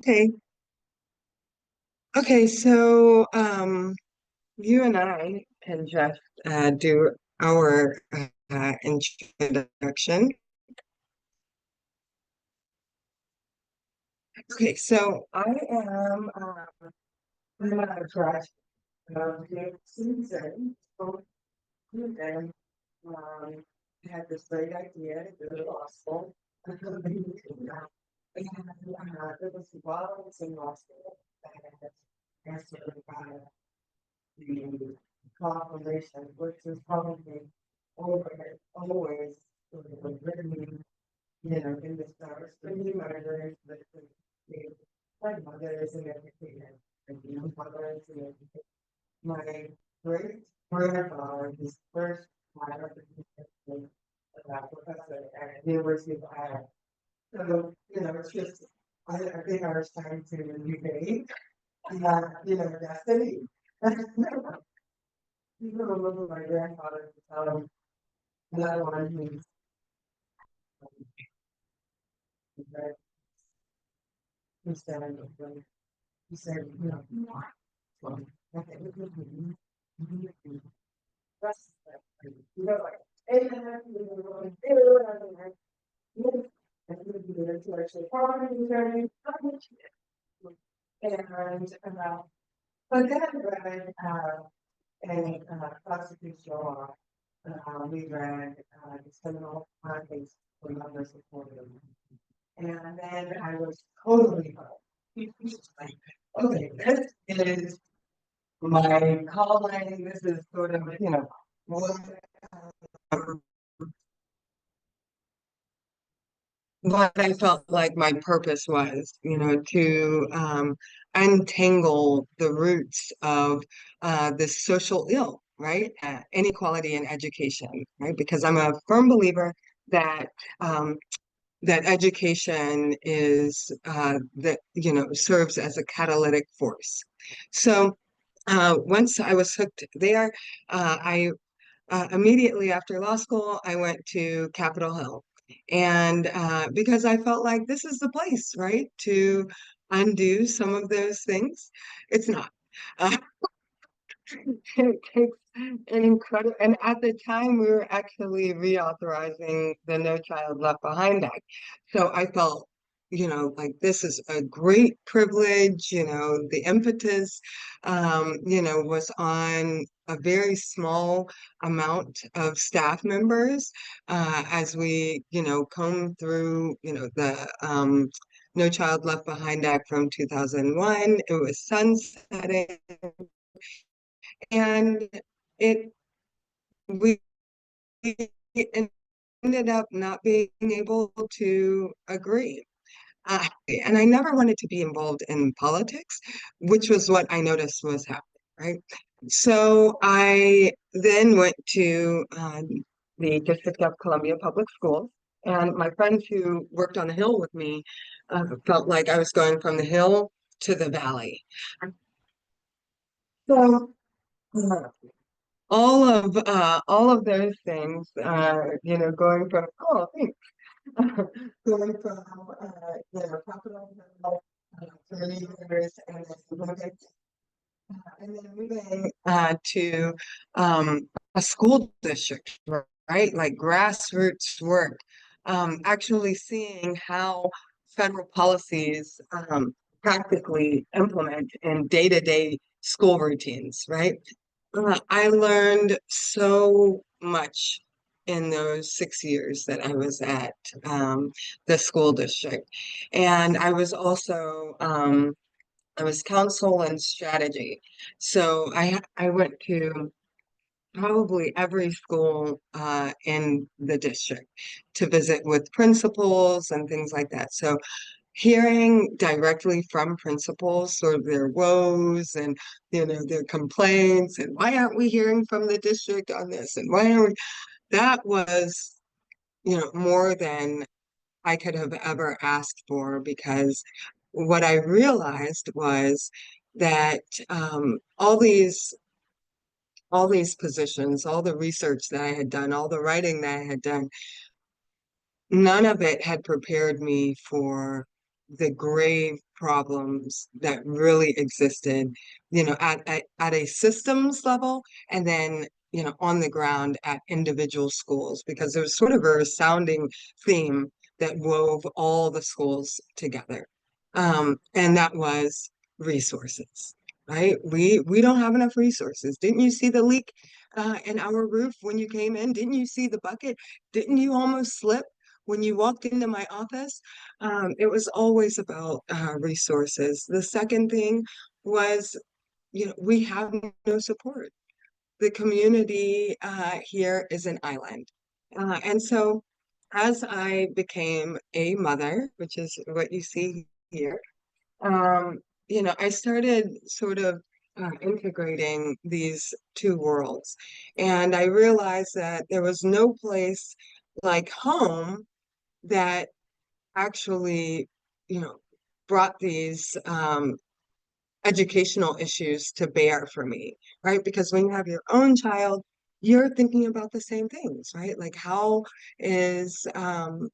Okay. Okay, so you and I can just do our introduction. Okay, so I am I'm a graduate of the season. So then I had this great idea to go to law school. And it was while I was in law school that I started the confirmation, which is probably always sort of written, in the stars, bringing mothers, the my mother is an educator, and my mother is an educator. My great grandfather, his first higher education, professor at the University of Iowa. So, it's just, I think I was trying to debate, destiny. You remember my grandfather to tell him another one who said, he said, well, okay, that's like, hey, man, and he would be there to actually and but then I read a constitutional law. We read the criminal case for members of Florida. And then I was totally like, okay, this is my calling. This is sort of, what, um, what I felt like my purpose was, to untangle the roots of this social ill, right? Inequality in education, right? Because I'm a firm believer that that education is that serves as a catalytic force. So once I was hooked there, I immediately after law school I went to Capitol Hill, and because I felt like this is the place, right, to undo some of those things. It's not. Uh, it takes an incredible, and at the time we were actually reauthorizing the No Child Left Behind Act. So I felt, like this is a great privilege, the impetus, was on a very small amount of staff members as we, comb through, the No Child Left Behind Act from 2001. It was sunsetting, and it we ended up not being able to agree. And I never wanted to be involved in politics, which was what I noticed was happening, right? So I then went to the District of Columbia Public Schools, and my friends who worked on the Hill with me felt like I was going from the Hill to the Valley. So uh, all of those things, going from thanks. Going from Capitol Hill for many years, and then moving to a school district, right? Like grassroots work, actually seeing how federal policies practically implement in day-to-day school routines, right? I learned so much in those 6 years that I was at the school district. And I was counsel and strategy. So I went to probably every school in the district to visit with principals and things like that. So hearing directly from principals sort of their woes and their complaints, and why aren't we hearing from the district on this, and why aren't we, that was more than I could have ever asked for, because what I realized was that all these positions, all the research that I had done, all the writing that I had done, none of it had prepared me for the grave problems that really existed, at a systems level, and then, on the ground at individual schools, because there was sort of a resounding theme that wove all the schools together. And that was resources, right? We don't have enough resources. Didn't you see the leak in our roof when you came in? Didn't you see the bucket? Didn't you almost slip when you walked into my office? It was always about resources. The second thing was, we have no support. The community here is an island. And so as I became a mother, which is what you see here, um, I started sort of integrating these two worlds. And I realized that there was no place like home that actually, you know, brought these educational issues to bear for me, right? Because when you have your own child, you're thinking about the same things, right? Like how is the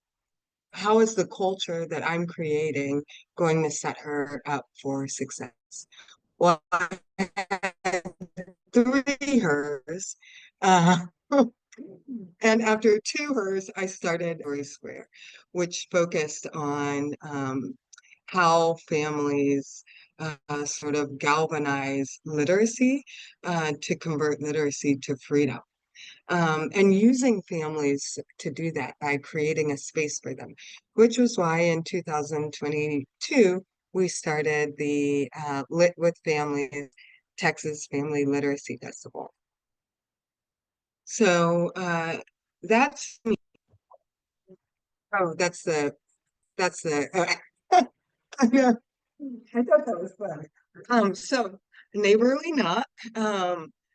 culture that I'm creating going to set her up for success? Well, I had three hers. Uh, and after two hers, I started Story Square, which focused on how families sort of galvanize literacy to convert literacy to freedom. And using families to do that by creating a space for them, which was why in 2022 we started the Lit with Families Texas Family Literacy Festival. So that's me. Oh, I know. I thought that was fun. So neighborly knock.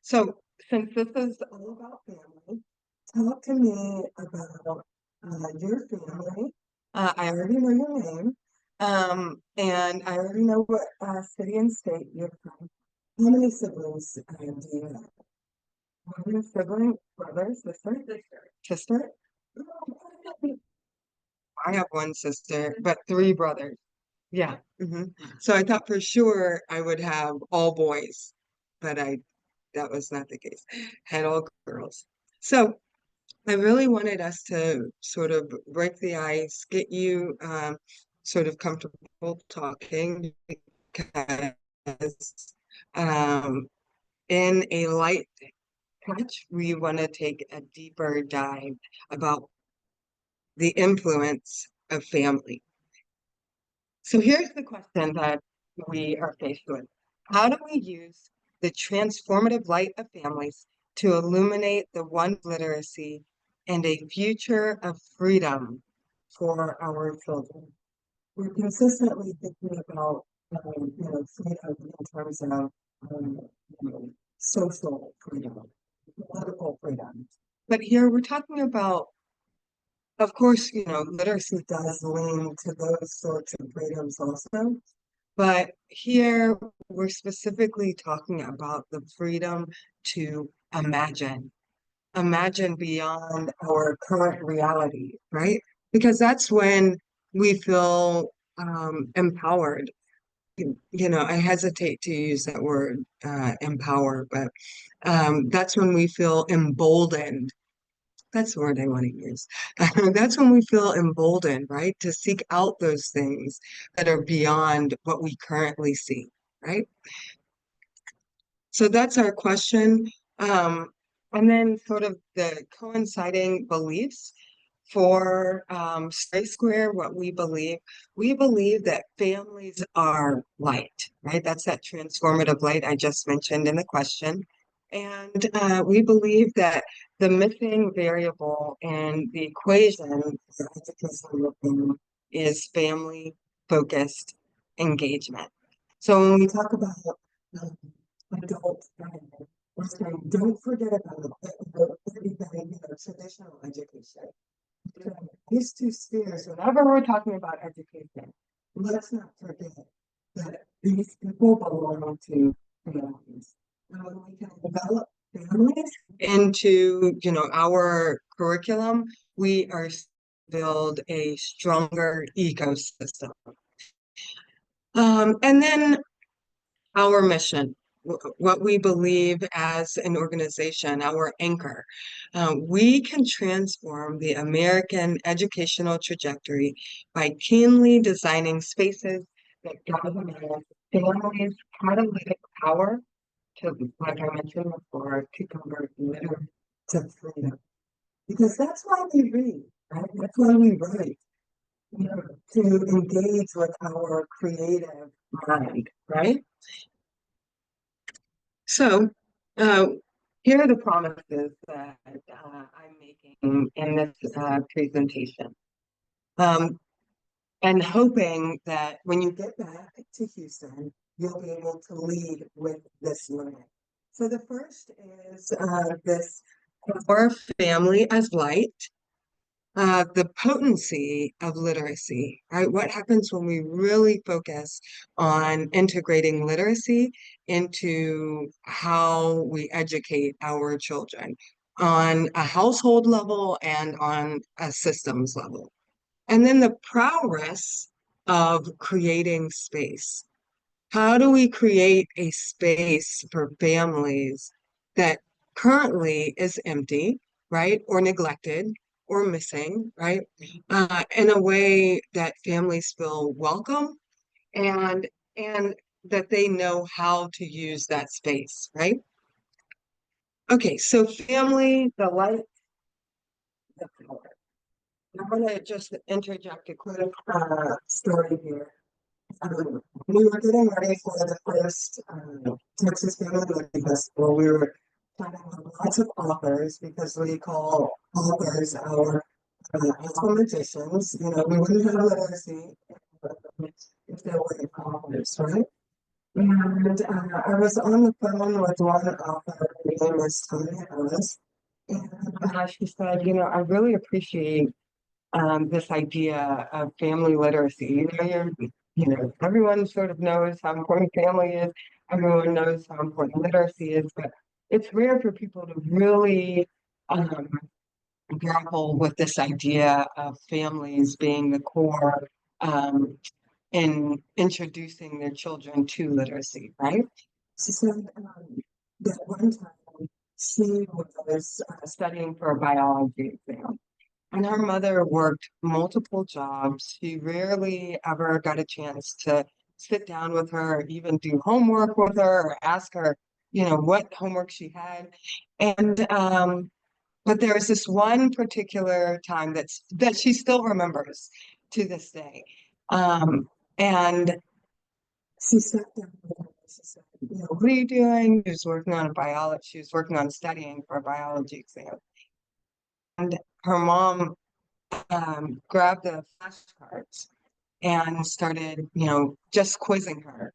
So since this is all about family, talk to me about your family. I already know your name. And I already know what city and state you're from. How many siblings do you have? How many siblings? Brother, sister? Sister? I have one sister, but three brothers. Yeah. So I thought for sure I would have all boys, but that was not the case. Had all girls. So I really wanted us to sort of break the ice, get you sort of comfortable talking because um, in a light touch, we want to take a deeper dive about the influence of family. So here's the question that we are faced with. How do we use the transformative light of families to illuminate the one literacy and a future of freedom for our children? We're consistently thinking about, freedom in terms of, social freedom, political freedom. But here we're talking about, of course, literacy does lean to those sorts of freedoms also. But here we're specifically talking about the freedom to imagine beyond our current reality, right? Because that's when we feel empowered. I hesitate to use that word, empower, but that's when we feel emboldened. That's the word I want to use. That's when we feel emboldened, right? To seek out those things that are beyond what we currently see, right? So that's our question. And then sort of the coinciding beliefs for Stray Square, what we believe that families are light, right? That's that transformative light I just mentioned in the question. And we believe that the missing variable in the equation for education is family focused engagement. So when we talk about um, adult learning, we're saying don't forget about traditional education. These two spheres, whenever we're talking about education, let's not forget that these people belong to families. And when we can develop families into, our curriculum, we are build a stronger ecosystem. And then our mission, what we believe as an organization, our anchor. We can transform the American educational trajectory by keenly designing spaces that galvanize families' catalytic power to, like I mentioned before, to convert literature to freedom. Because that's why we read, right? That's why we write, you know, to engage with our creative mind, right? So, uh, here are the promises that I'm making in this presentation. Um, and hoping that when you get back to Houston, you'll be able to lead with this learning. So the first is this core family as light, the potency of literacy, right? What happens when we really focus on integrating literacy into how we educate our children on a household level and on a systems level? And then the prowess of creating space. How do we create a space for families that currently is empty, right? Or neglected or missing, right? In a way that families feel welcome and and that they know how to use that space, right? Okay, so family, the light, the power. I'm going to just interject a quick story here. We were getting ready for the first Texas Family Literacy Festival. We were talking with lots of authors because we call authors our mathematicians. You know, we wouldn't have literacy if there weren't authors, right? And I was on the phone with one author, her name is Tony Ellis, and she said, you know, I really appreciate this idea of family literacy. Everyone sort of knows how important family is. Everyone knows how important literacy is, but it's rare for people to really um, grapple with this idea of families being the core in introducing their children to literacy, right? She said that one time she was studying for a biology exam. And her mother worked multiple jobs. She rarely ever got a chance to sit down with her, even do homework with her, or ask her, you know, what homework she had. And but there was this one particular time that she still remembers to this day. And she sat down with her. She said, you know, what are you doing? She was working on a biology. She was working on studying for a biology exam. And her mom grabbed the flashcards and started, you know, just quizzing her.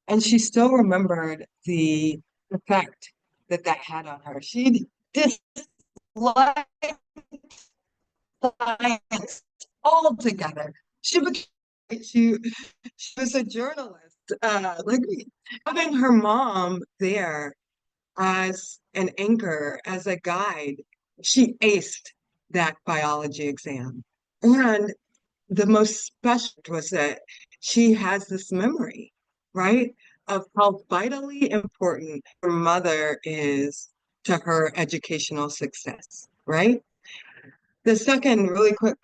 And she still remembered the effect that that had on her. She disliked science altogether. She she was a journalist. Like having her mom there as an anchor, as a guide, she aced that biology exam. And the most special was that she has this memory, right, of how vitally important her mother is to her educational success, right? The second really quick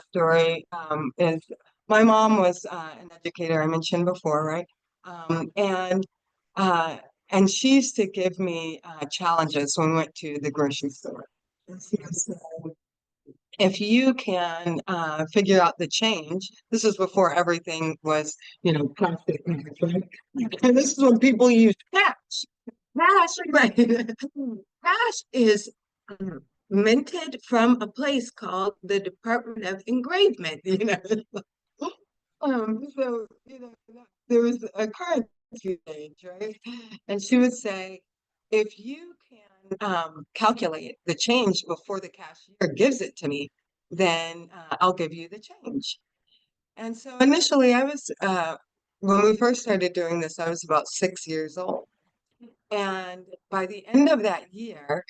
story is my mom was an educator I mentioned before, right? Um, and uh, and she used to give me challenges when we went to the grocery store. And she would say, if you can figure out the change, this is before everything was, you know, plastic, right? And this is when people used cash. Cash, right? Cash is minted from a place called the Department of Engravement, you know. So, you know, there was a currency page, right? And she would say, if you can calculate the change before the cashier gives it to me, then I'll give you the change. And so initially when we first started doing this, I was about 6 years old. And by the end of that year,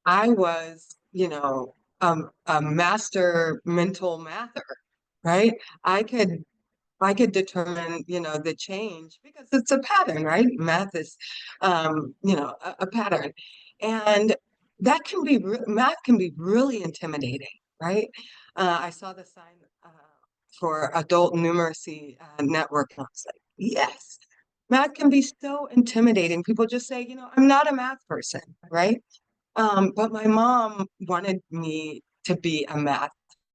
I was, you know, a master mental mather, right? I could I could determine, the change because it's a pattern, right? Math is, a pattern. And math can be really intimidating, right? I saw the sign for adult numeracy network, and I was like, yes, math can be so intimidating. People just say, I'm not a math person, right? But my mom wanted me to be a math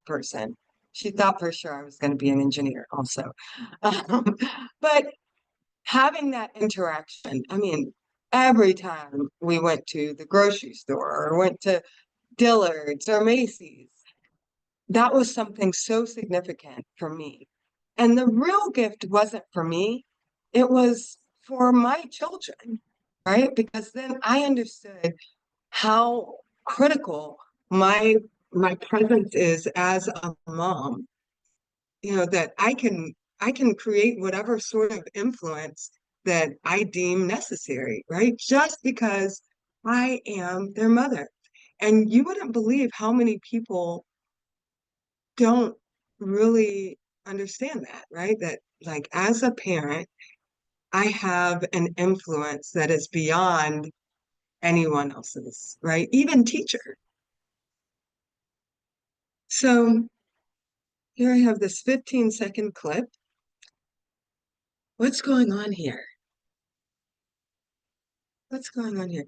person. She thought for sure I was going to be an engineer also. Um, but having that interaction, I mean, every time we went to the grocery store or went to Dillard's or Macy's, that was something so significant for me. And the real gift wasn't for me, it was for my children, right? Because then I understood how critical my my presence is as a mom, that I can create whatever sort of influence that I deem necessary, right? Just because I am their mother. And you wouldn't believe how many people don't really understand that, right? That like as a parent, I have an influence that is beyond anyone else's, right? Even teacher. So here I have this 15-second clip. What's going on here? What's going on here?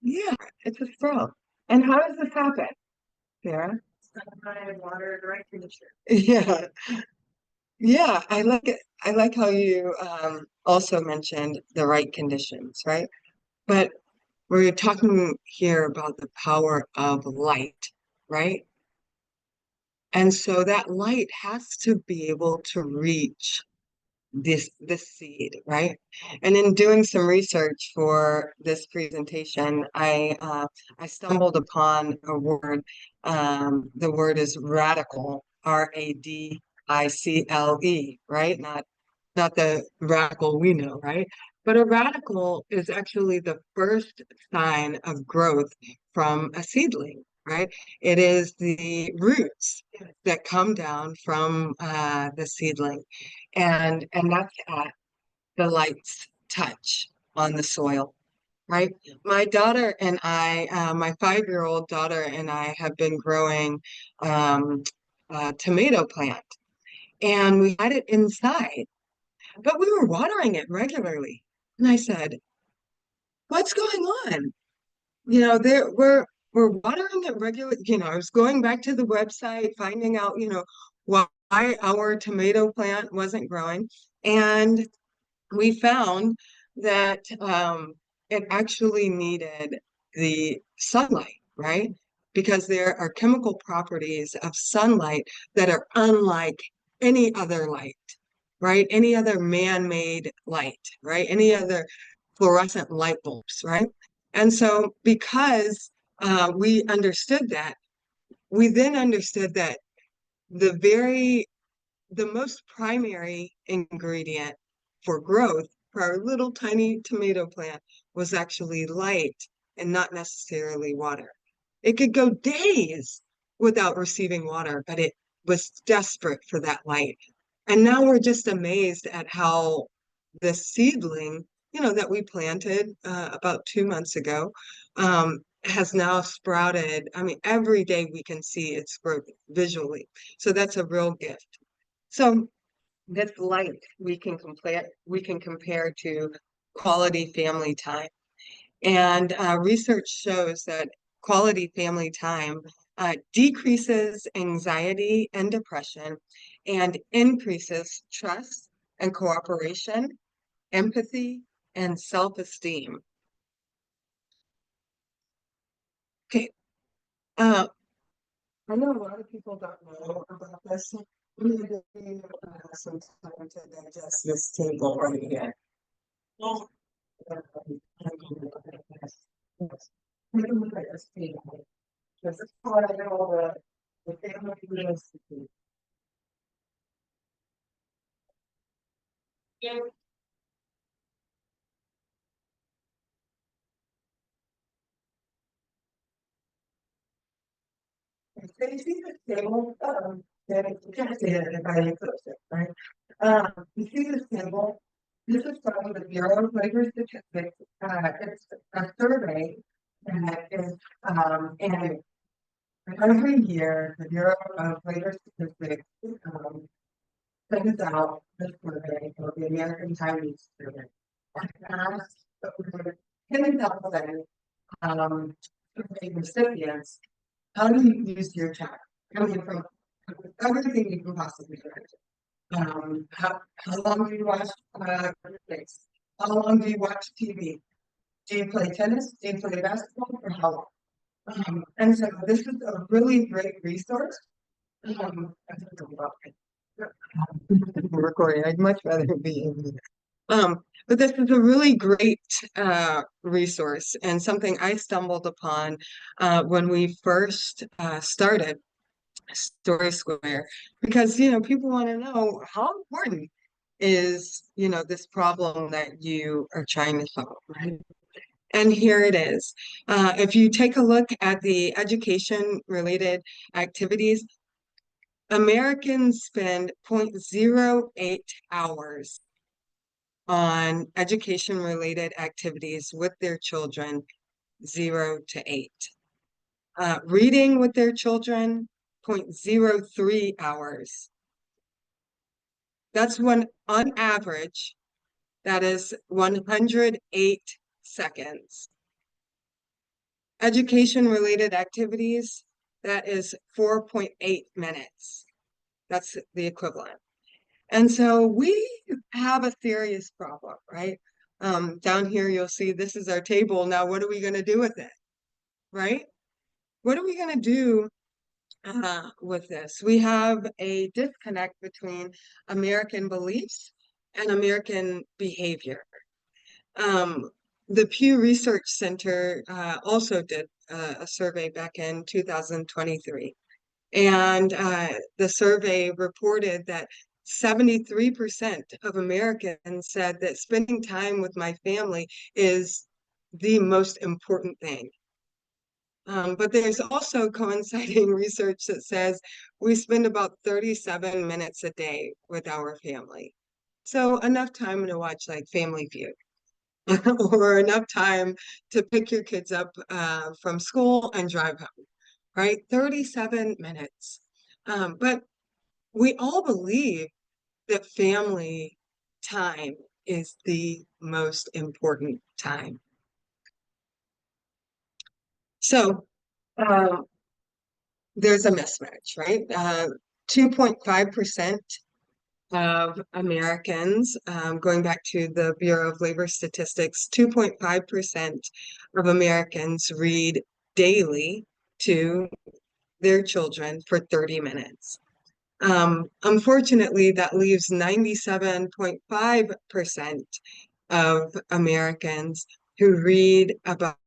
Yeah, it's a frog. And how does this happen, Sarah? Water, the right conditioner. Yeah, yeah, I like it. I like how you also mentioned the right conditions, right? But we're talking here about the power of light, right? And so that light has to be able to reach this seed, right? And in doing some research for this presentation, I stumbled upon a word. The word is radical, radicle, right? Not the radical we know, right? But a radical is actually the first sign of growth from a seedling, right? It is the roots that come down from the seedling, and that's at the light's touch on the soil, right? My daughter and my 5-year-old daughter and I have been growing um, a tomato plant, and we had it inside, but we were watering it regularly. And I said, "What's going on?" There we're watering it regularly. I was going back to the website, finding out, why our tomato plant wasn't growing. And we found that it actually needed the sunlight, right? Because there are chemical properties of sunlight that are unlike any other light, right? Any other man-made light, right? Any other fluorescent light bulbs, right? And so because we understood that, we then understood that the very the most primary ingredient for growth for our little tiny tomato plant was actually light and not necessarily water. It could go days without receiving water, but it was desperate for that light. And now we're just amazed at how the seedling, that we planted about 2 months ago, has now sprouted. I mean, every day we can see its growth visually. So that's a real gift. So this light we can compare to quality family time. And research shows that quality family time decreases anxiety and depression and increases trust and cooperation, empathy, and self-esteem. Okay, uh, I know a lot of people don't know about this. I'm going to give you some time to digest this table right here. Well, yes. Take a look at this table. This is what I know the family institute. Yeah. So you see this table, then you can't see it if I eclipse it, right? You see this table? This is from the Bureau of Labor Statistics. It's a survey that is annual. Every year, the Bureau of Labor Statistics sends out the survey of the American Chinese survey. And asks over 10,000 survey recipients, how do you use your time? I mean, from everything you can possibly imagine. How long do you watch Netflix? How long do you watch TV? Do you play tennis? Do you play basketball? Or how long? And so this is a really great resource. I don't know about it. Recording. I'd much rather be in here. But this is a really great resource and something I stumbled upon when we first started Story Square, because people want to know how important is this problem that you are trying to solve, right? And here it is. If you take a look at the education related activities, Americans spend 0.08 hours on education related activities with their children, 0 to 8. Reading with their children, 0.03 hours. That's when, on average, that is 108 seconds. Education related activities, that is 4.8 minutes. That's the equivalent. And so we have a serious problem, right? Down here, you'll see this is our table. Now, what are we going to do with it, right? What are we going to do with this? We have a disconnect between American beliefs and American behavior. The Pew Research Center also did a survey back in 2023. And the survey reported that 73% of Americans said that spending time with my family is the most important thing. But there's also coinciding research that says we spend about 37 minutes a day with our family. So enough time to watch like Family Feud. Or enough time to pick your kids up from school and drive home, right? 37 minutes. But we all believe that family time is the most important time. So there's a mismatch, right? 2.5% of Americans, going back to the Bureau of Labor Statistics, 2.5% of Americans read daily to their children for 30 minutes. Unfortunately, that leaves 97.5% of Americans who read about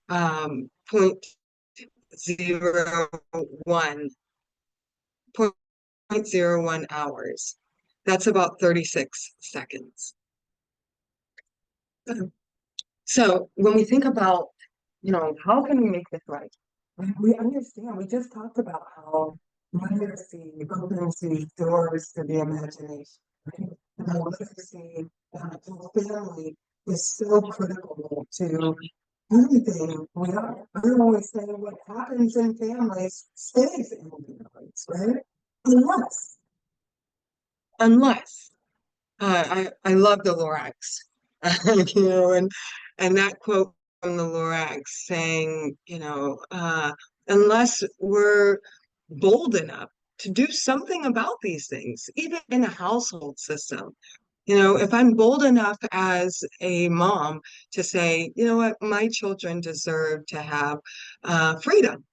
0.01 hours. That's about 36 seconds. So when we think about, how can we make this right? We understand, we just talked about how literacy opens these doors to the imagination, right? And how literacy and family is so critical to everything we are. I always say what happens in families stays in families, right? Unless I love the Lorax, and that quote from the Lorax saying, unless we're bold enough to do something about these things, even in a household system. If I'm bold enough as a mom to say, you know what, my children deserve to have freedom,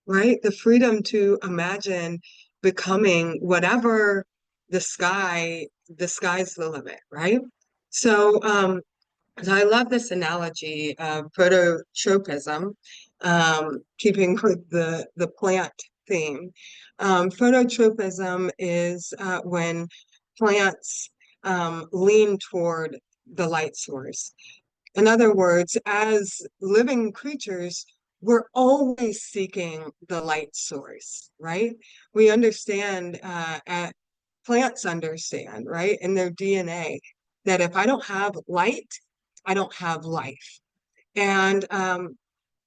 right? The freedom to imagine becoming whatever the sky's the limit, right? So I love this analogy of phototropism, keeping with the plant theme. Phototropism is when plants lean toward the light source. In other words, as living creatures, we're always seeking the light source, right? We understand, plants understand, right, in their DNA that if I don't have light, I don't have life. And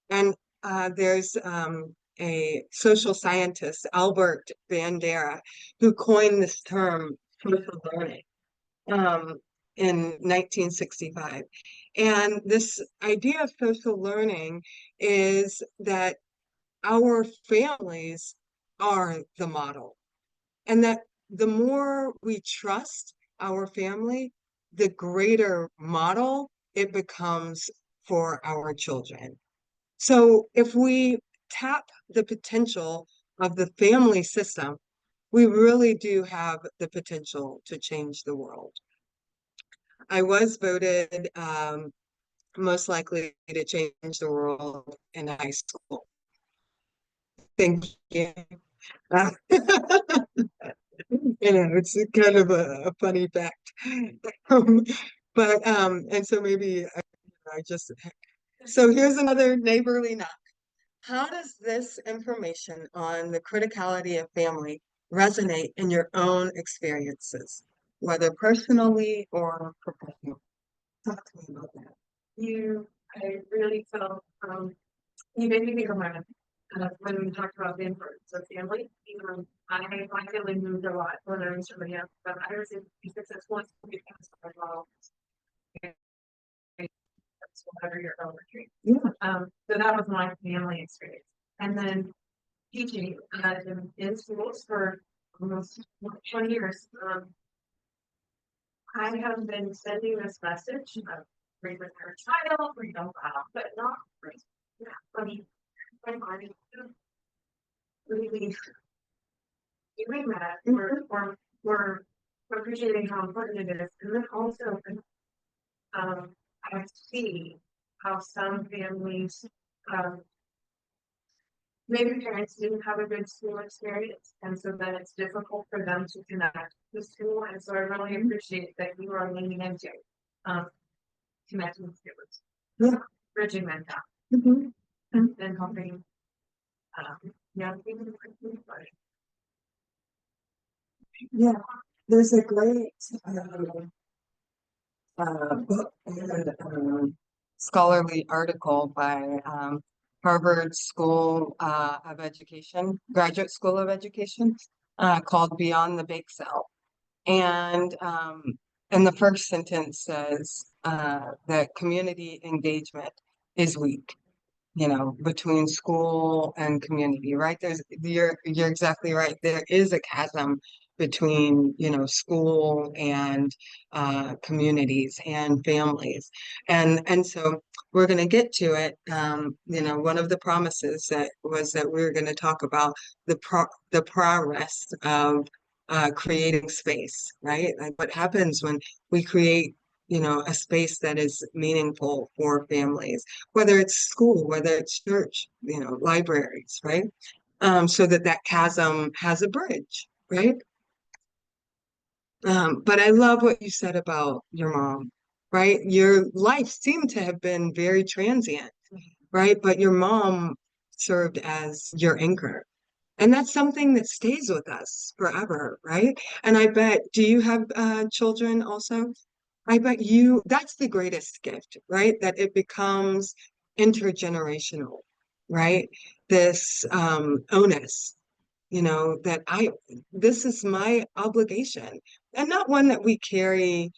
and there's a social scientist, Albert Bandera, who coined this term social learning um, in 1965. And this idea of social learning is that our families are the model, and that the more we trust our family, the greater model it becomes for our children. So if we tap the potential of the family system, we really do have the potential to change the world. I was voted most likely to change the world in high school. Thank you. Uh, it's kind of a funny fact. Um, and so maybe I just, so here's another neighborly knock. How does this information on the criticality of family resonate in your own experiences, whether personally or professionally? Talk to me about that. I really felt, you made me think of when we talked about the importance of family. My family moved a lot when I was really young, but I was in successful because of all whatever your own retreat. Yeah. So that was my family experience. And then teaching in schools for almost 20 years. I have been sending this message of bring with your child, bring them out, but not bring. Yeah, I mean, really doing that, we're appreciating how important it is, and then also, I see how some families, maybe parents didn't have a good school experience, and so then it's difficult for them to connect with school, and so I really appreciate that you are leaning into, connecting with students, Yeah. bridging that gap, and helping, young people. Yeah, there's a great book and scholarly article by Harvard School of Education, Graduate School of Education, called Beyond the Bake Sale. And the first sentence says that community engagement is weak, between school and community, right? You're exactly right. There is a chasm between, school and communities and families. And so we're going to get to it. One of the promises that was that we were going to talk about the progress of creating space, right? Like what happens when we create a space that is meaningful for families, whether it's school, whether it's church, libraries, right? So that chasm has a bridge, right? But I love what you said about your mom, right? Your life seemed to have been very transient, right? But your mom served as your anchor. And that's something that stays with us forever, right? And I bet, do you have children also? I bet that's the greatest gift, right? That it becomes intergenerational, right? This onus, that this is my obligation, and not one that we carry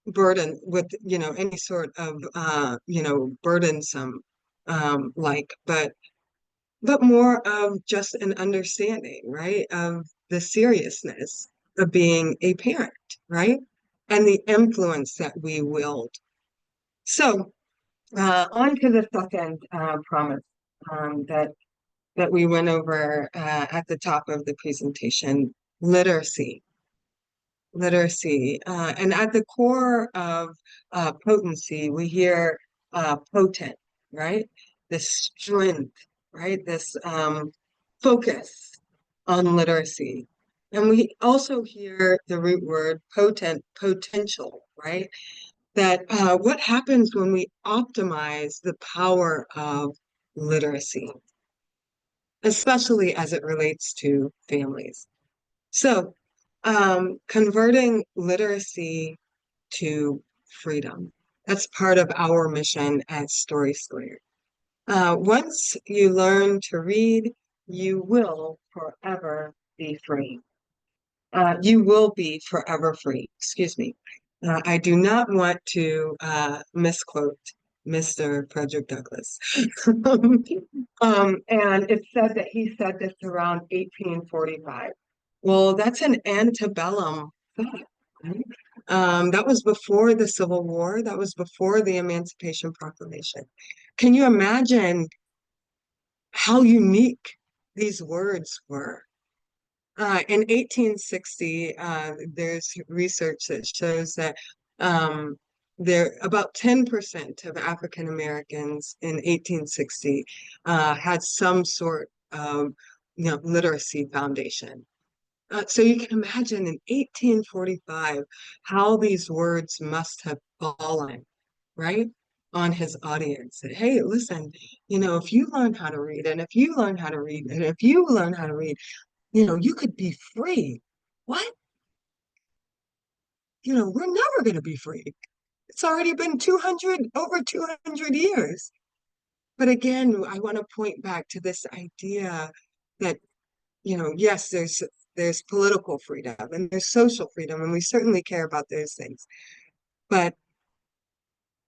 burden with, any sort of, burdensome, but more of just an understanding, right? Of the seriousness of being a parent, right? And the influence that we wield. So, on to the second promise that we went over at the top of the presentation, literacy. Literacy. And at the core of potency, we hear potent, right? This strength, right? This focus on literacy. And we also hear the root word potent, potential, right? that what happens when we optimize the power of literacy, especially as it relates to families. So, converting literacy to freedom. That's part of our mission at Story Square. Once you learn to read, you will forever be free. You will be forever free. Excuse me. I do not want to misquote Mr. Frederick Douglass. And it's said that he said this around 1845. Well, that's an antebellum thought, right? That was before the Civil War. That was before the Emancipation Proclamation. Can you imagine how unique these words were? In 1860, there's research that shows that there about 10% of African Americans in 1860 had some sort of literacy foundation. So you can imagine in 1845 how these words must have fallen, right, on his audience. That, hey, listen, if you learn how to read, and if you learn how to read, and if you learn how to read, you could be free. What? We're never going to be free. It's already been over 200 years. But again, I want to point back to this idea that, yes, there's political freedom and there's social freedom, and we certainly care about those things. But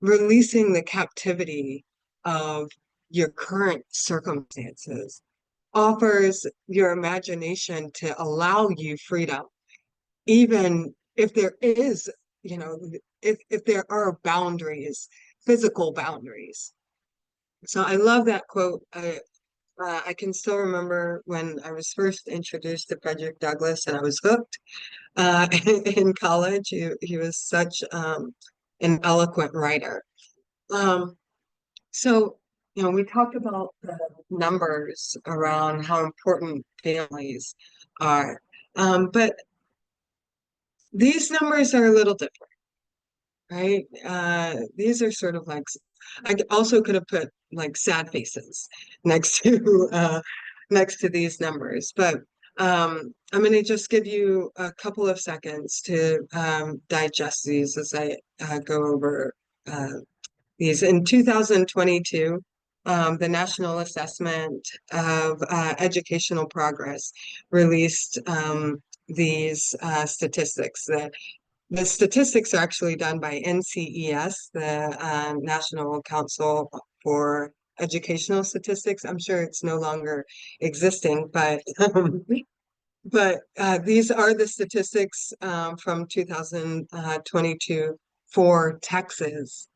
releasing the captivity of your current circumstances offers your imagination to allow you freedom, even if there is, if there are boundaries, physical boundaries. So I love that quote. I can still remember when I was first introduced to Frederick Douglass, and I was hooked in college. He was such an eloquent writer. Um, so, we talked about the numbers around how important families are, but these numbers are a little different, right? These are sort of like, I also could have put like sad faces next to next to these numbers, but I'm going to just give you a couple of seconds to digest these as I go over these. In 2022, the National Assessment of Educational Progress released these statistics. The statistics are actually done by NCES, the National Council for Educational Statistics. I'm sure it's no longer existing, but these are the statistics from 2022 for Texas.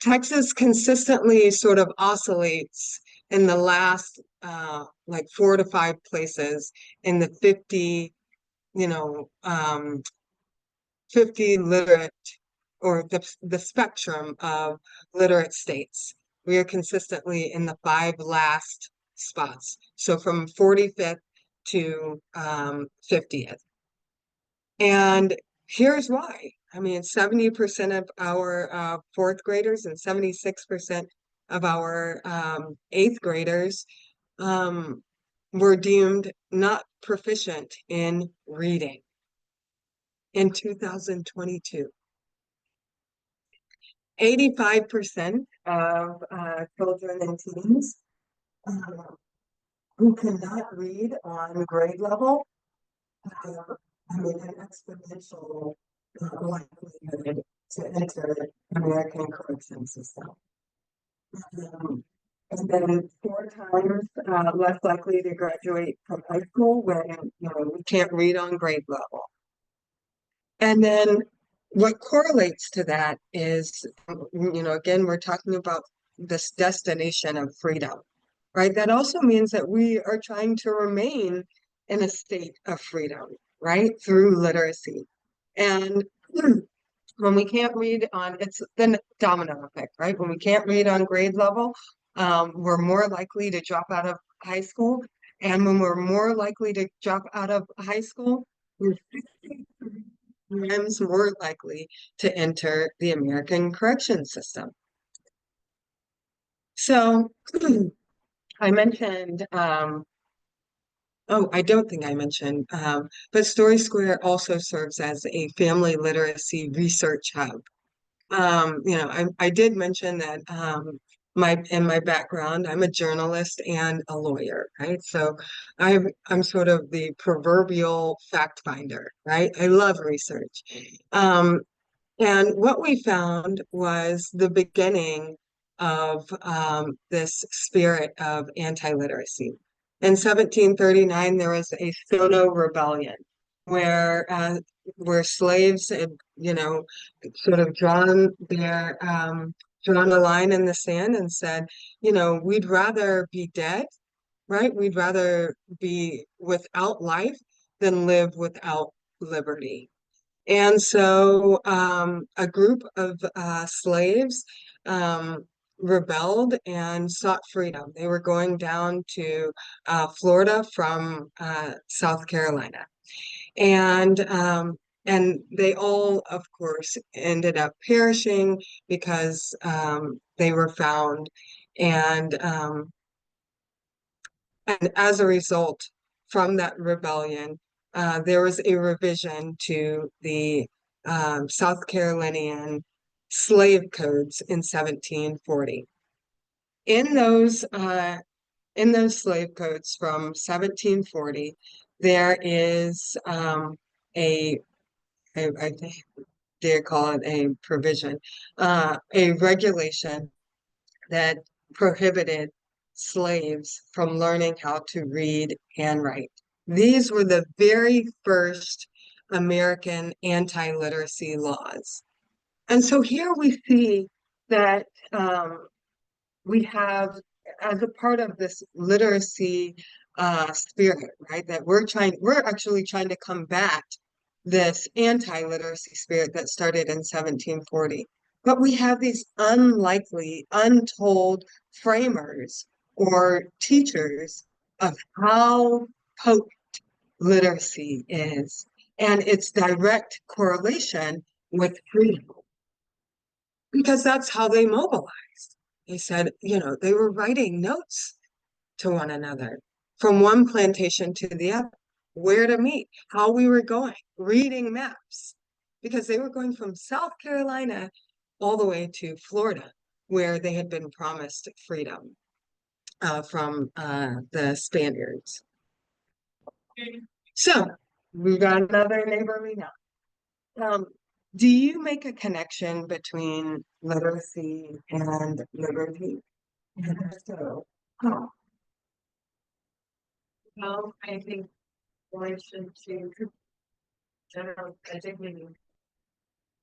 Texas consistently sort of oscillates in the last like 4 to 5 places in the 50, 50 literate, or the spectrum of literate states. We are consistently in the 5 last spots. So from 45th to 50th. And here's why. I mean, 70% of our 4th graders and 76% of our 8th graders were deemed not proficient in reading in 2022. 85% of children and teens who cannot read on grade level, I mean, an exponential likelihood to enter the American correction system. And then 4 times less likely to graduate from high school when we can't read on grade level. And then what correlates to that is, again, we're talking about this destination of freedom, right? That also means that we are trying to remain in a state of freedom, right? Through literacy. And when we can't read it's the domino effect, right? When we can't read on grade level, we're more likely to drop out of high school. And when we're more likely to drop out of high school, we're times more likely to enter the American correction system. So I mentioned, oh, I don't think I mentioned, but Story Square also serves as a family literacy research hub. I did mention that in my background, I'm a journalist and a lawyer, right? So I'm sort of the proverbial fact finder, right? I love research. Um, and what we found was the beginning of this spirit of anti-literacy. In 1739, there was a Stono rebellion where slaves had, sort of drawn a line in the sand and said, we'd rather be dead, right? We'd rather be without life than live without liberty. And so a group of slaves um, rebelled and sought freedom. They were going down to Florida from South Carolina. And and they all, of course, ended up perishing because they were found. And and as a result, from that rebellion, there was a revision to the South Carolinian slave codes in 1740. In those in those slave codes from 1740, there is a, I dare call it a provision, a regulation that prohibited slaves from learning how to read and write. These were the very first American anti-literacy laws. And so here we see that we have, as a part of this literacy spirit, right, that we're actually trying to combat this anti-literacy spirit that started in 1740. But we have these unlikely, untold framers or teachers of how potent literacy is and its direct correlation with freedom, because that's how they mobilized. They said, they were writing notes to one another from one plantation to the other, where to meet, how we were going, reading maps, because they were going from South Carolina all the way to Florida, where they had been promised freedom from the Spaniards. So we got another neighborly now. Do you make a connection between literacy and liberty? And if so, how? Well, I think relation to general educating,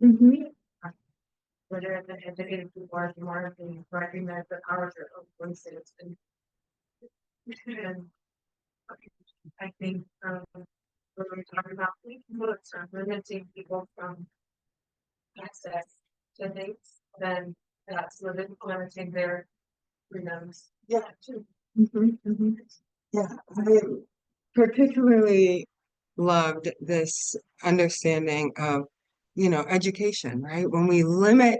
Mhm. whether the educated people are more and recognize the power of voices and I think when we talk about books or limiting people from access to things, then that's limiting their freedoms. Yeah. Mhm, mhm. Yeah, I particularly loved this understanding of, education, right? When we limit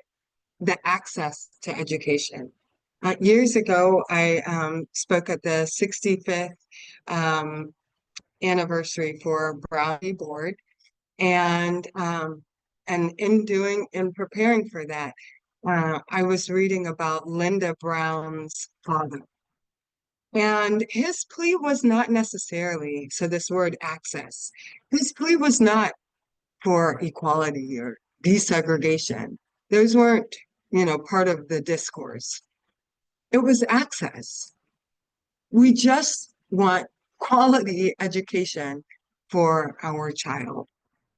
the access to education. Years ago, I spoke at the 65th um, anniversary for Brownie Board, and in preparing for that, I was reading about Linda Brown's father. And his plea was not necessarily, so this word access, his plea was not for equality or desegregation. Those weren't, part of the discourse. It was access. We just want quality education for our child.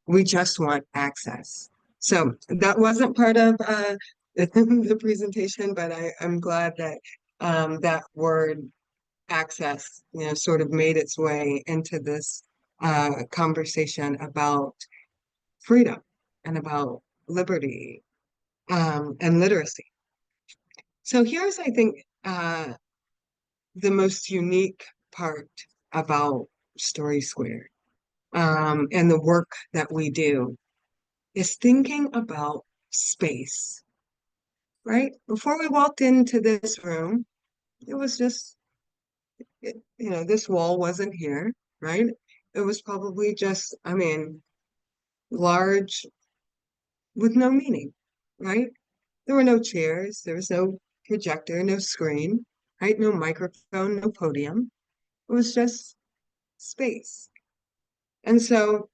We just want access. So that wasn't part of the presentation, but I'm glad that that word access, sort of made its way into this conversation about freedom and about liberty and literacy. So here's, I think, the most unique part about Story Square and the work that we do. is thinking about space, right? Before we walked into this room, it was just, this wall wasn't here, right? It was probably just, I mean, large with no meaning, right? There were no chairs, there was no projector, no screen, right? No microphone, no podium. It was just space. And so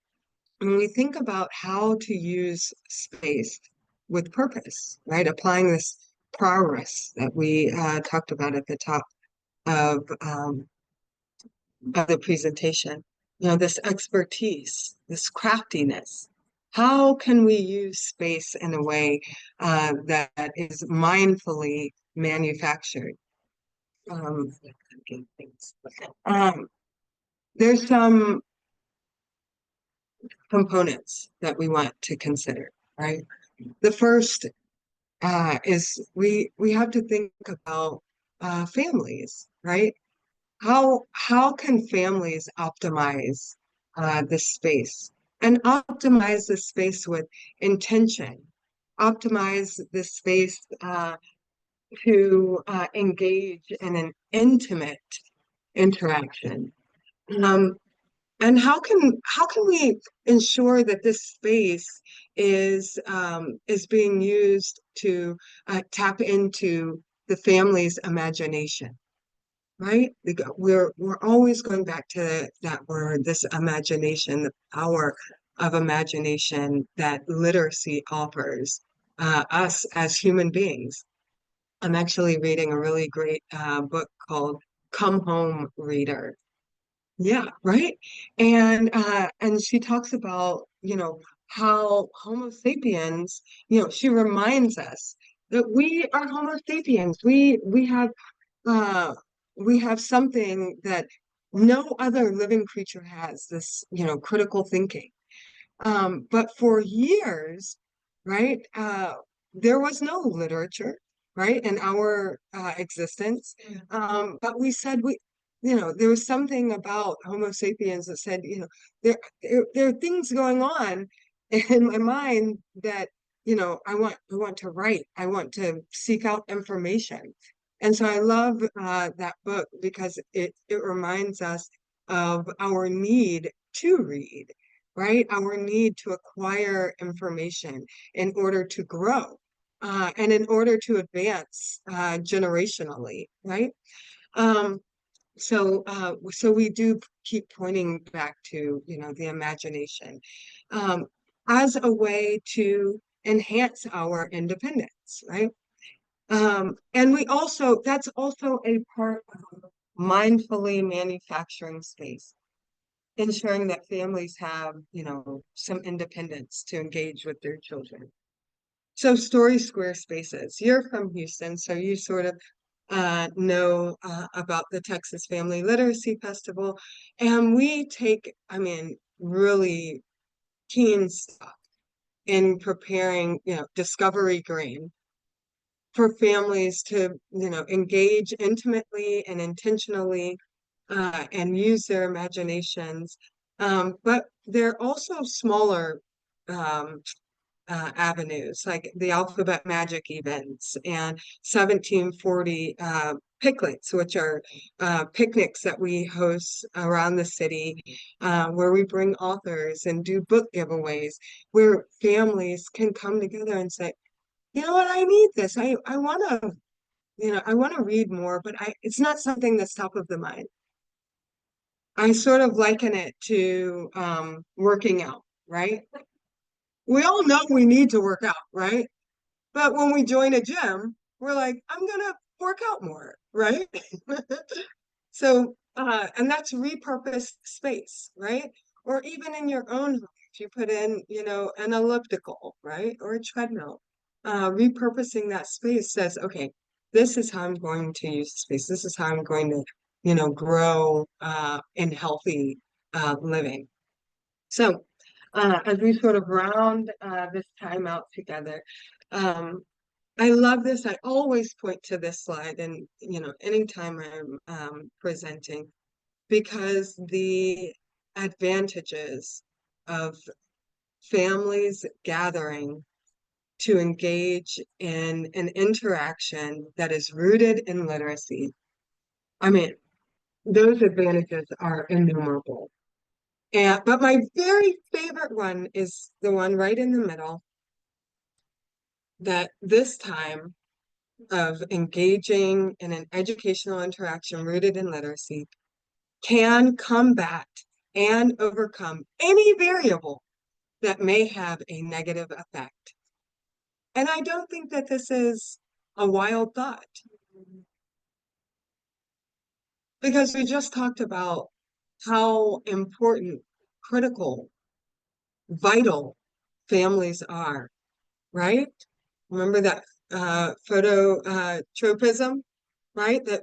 when we think about how to use space with purpose, right? Applying this prowess that we talked about at the top of the presentation, this expertise, this craftiness. How can we use space in a way that is mindfully manufactured? Um, um, there's some components that we want to consider, right? The first is we have to think about families, right? How can families optimize this space and optimize the space with intention, optimize the space to engage in an intimate interaction. Um, and how can we ensure that this space is being used to tap into the family's imagination? Right? We're always going back to that word, this imagination, the power of imagination that literacy offers us as human beings. I'm actually reading a really great book called Come Home Reader. Yeah, right. And she talks about, how Homo sapiens, she reminds us that we are Homo sapiens. Uh, we have something that no other living creature has, this, critical thinking. But for years, right, there was no literature, right, in our existence. But we said there was something about Homo sapiens that said, there are things going on in my mind that, I want to write, I want to seek out information. And so I love that book because it reminds us of our need to read, right? Our need to acquire information in order to grow and in order to advance generationally, right? Um, so we do keep pointing back to, the imagination um, as a way to enhance our independence, right? And that's also a part of mindfully manufacturing space, ensuring that families have, some independence to engage with their children. So Story Square Spaces, you're from Houston, so you sort of know about the Texas Family Literacy Festival. And we take, I mean, really keen stuff in preparing, Discovery Green for families to, engage intimately and intentionally and use their imaginations. But there are also smaller um, avenues, like the Alphabet Magic events and 1740 picnics, which are picnics that we host around the city, where we bring authors and do book giveaways, where families can come together and say, you know what, I need this. I want to, I want to read more, but it's not something that's top of the mind. I sort of liken it to working out, right? We all know we need to work out, right? But when we join a gym, we're like, I'm gonna work out more, right? So, and that's repurposed space, right? Or even in your own home, if you put in, an elliptical, right? Or a treadmill, repurposing that space says, okay, this is how I'm going to use the space. This is how I'm going to, grow in healthy living. So, as we sort of round this time out together, um, I love this. I always point to this slide, and anytime I'm presenting, because the advantages of families gathering to engage in an interaction that is rooted in literacy. I mean, those advantages are innumerable. But my very favorite one is the one right in the middle, that this time of engaging in an educational interaction rooted in literacy can combat and overcome any variable that may have a negative effect. And I don't think that this is a wild thought, because we just talked about how important, critical, vital families are, right? Remember that phototropism, right? That,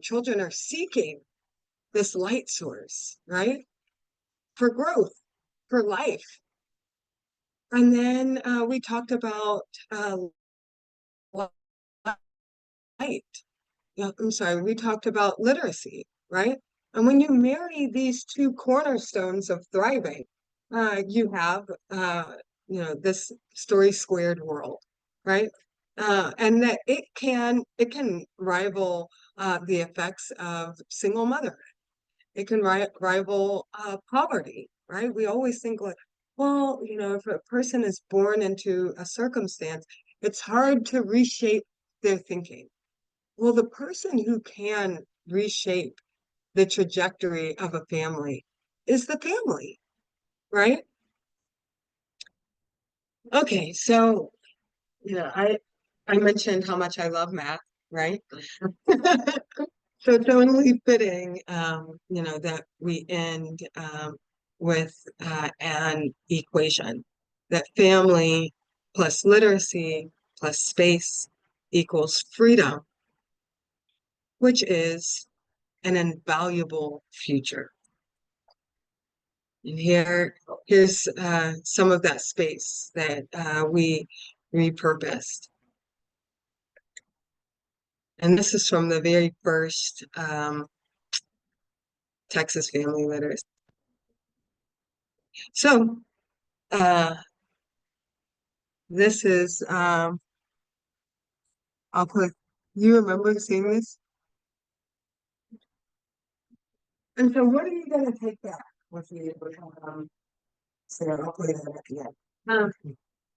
children are seeking this light source, right? For growth, for life. And then we talked about light. Yeah, I'm sorry, we talked about literacy, right? And when you marry these two cornerstones of thriving, you have, this story squared world, right? And that it can rival the effects of single mother. It can rival poverty, right? We always think like, well, if a person is born into a circumstance, it's hard to reshape their thinking. Well, the person who can reshape the trajectory of a family is the family, right? Okay, so I mentioned how much I love math, right? So it's only fitting, that we end with an equation, that family plus literacy plus space equals freedom, which is an invaluable future. And here's some of that space that we repurposed. And this is from the very first Texas Family Literacy. So this is, I'll put, you remember seeing this? And so what are you going to take back with you? Sarah, I'll put it at the end.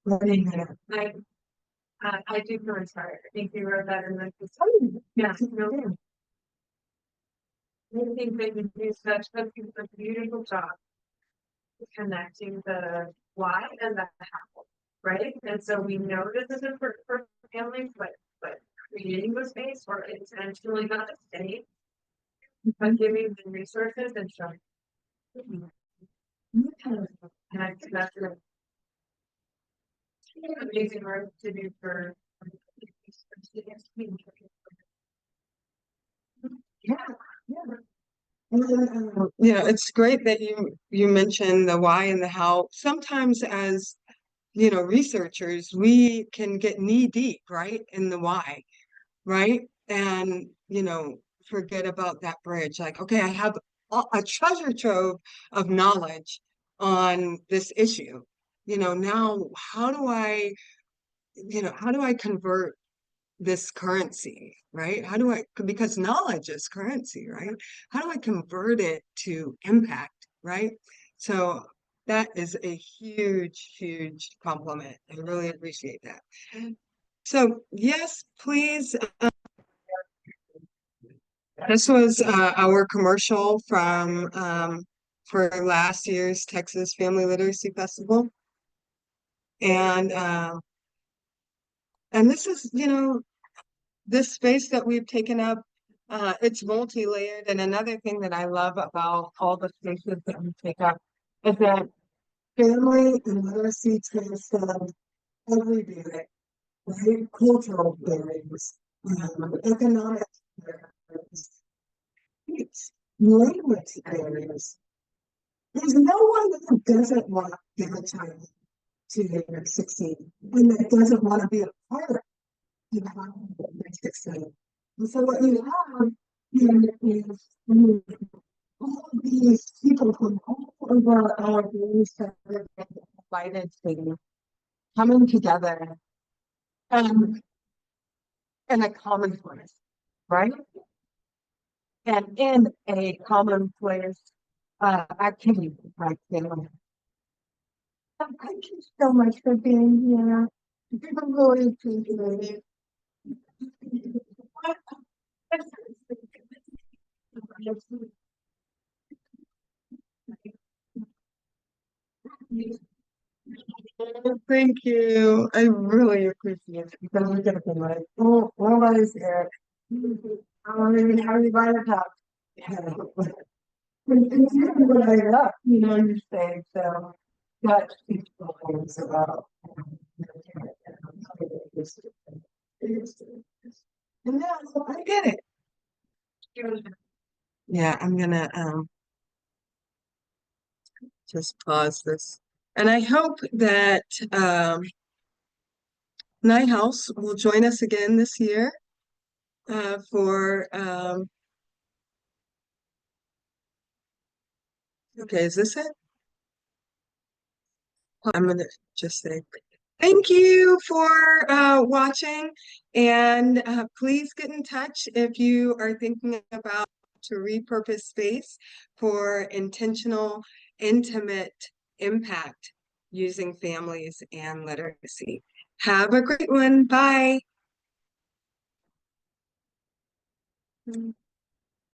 What are you gonna? I do feel inspired. I think you wrote that in the, yeah, no. I think that you do such a beautiful job connecting the why and the how, right? And so we know this is important for families, but creating the space or intentionally not a state, but giving them resources and showing. And I think that's an amazing work to do for. Yeah, yeah. It's great that you mentioned the why and the how. Sometimes as researchers, we can get knee deep, right, in the why, right? And forget about that bridge. Like, okay, I have a treasure trove of knowledge on this issue. Now how do I convert this currency, right? Because knowledge is currency, right? How do I convert it to impact, right? So that is a huge, huge compliment. I really appreciate that. So yes, please. This was our commercial from for last year's Texas Family Literacy Festival. And this is, this space that we've taken up, it's multi-layered. And another thing that I love about all the spaces that we take up is that family and literacy transcend every barrier, right? Cultural barriers, economic barriers, language barriers. There's no one who doesn't want their child to succeed and that doesn't want to be a part of succeed. And so what you have is all of these people from all over our invited to coming together um, in a common place, right? And in a commonplace activity like family. Thank you so much for being here. I really appreciate it. Thank you. I really appreciate it because we're gonna be like, oh, what is it? I don't even have anybody to talk. It's really up, you know, you say so. That speaks volumes about. And now I get it. Yeah, I'm gonna just pause this. And I hope that Night House will join us again this year for okay, is this it? I'm gonna just say thank you for watching, and please get in touch if you are thinking about to repurpose space for intentional, intimate impact using families and literacy. Have a great one. Bye.